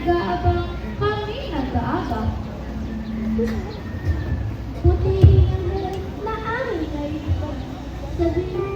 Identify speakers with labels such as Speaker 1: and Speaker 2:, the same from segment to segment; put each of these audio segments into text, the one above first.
Speaker 1: nag-aabang, kami nag-aabang. Buti naman na amin kayo sabihin.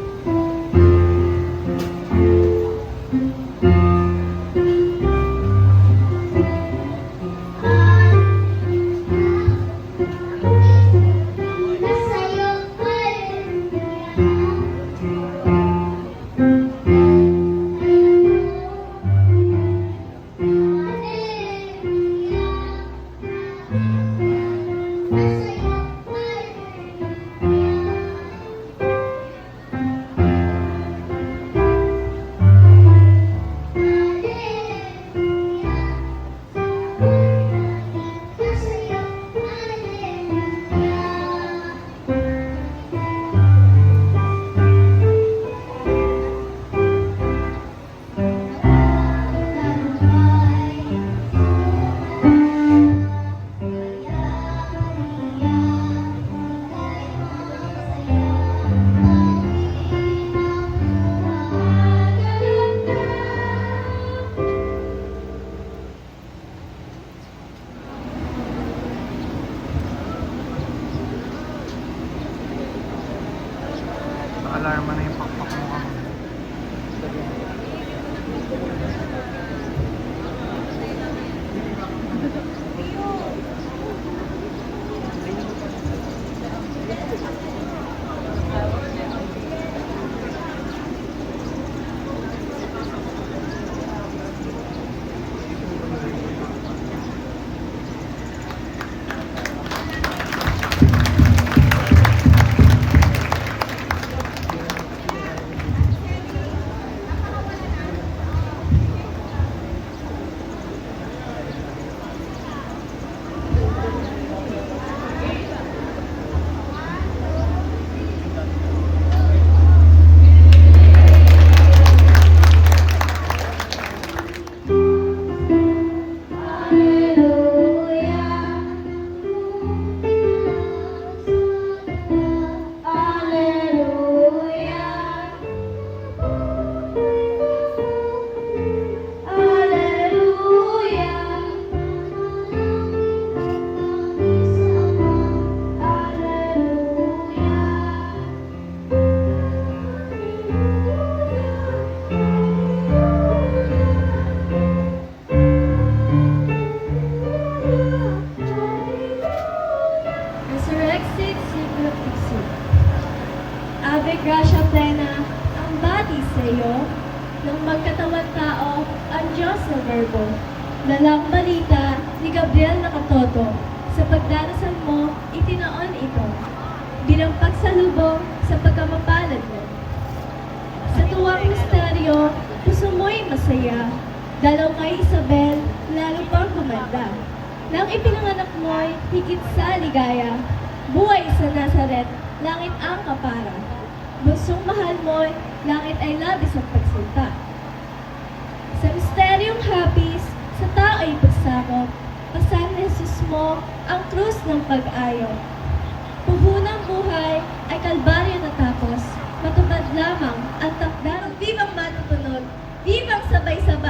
Speaker 2: Alarma na yung pakpak mo kami.
Speaker 1: Resurrected Siglo Ipsi. Ave Gracia Plena, ang bati sa iyo, nang magkatawang tao, ang Diyos na Verbo. Lalang balita ni Gabriel na katoto, sa pagdarasal mo, itinaon ito, bilang pagsalubong sa pagkamapalad mo. Sa tuwang misteryo, puso mo'y masaya, dalaw kay Isabel, lalo pang kumanda. Nang ipinanganak mo'y higit sa ligaya, buhay sa Nazaret, langit ang kapara. Busong mahal mo'y, langit ay labis ang pagsinta. Sa misteryong hapis, sa tao'y pagsakop, pasan ni Jesus mo ang krus ng pag-ayo. Puhunang buhay ay kalbaryo natapos, matupad lamang ang takdarang bibang matutunog, bibang sabay-sabay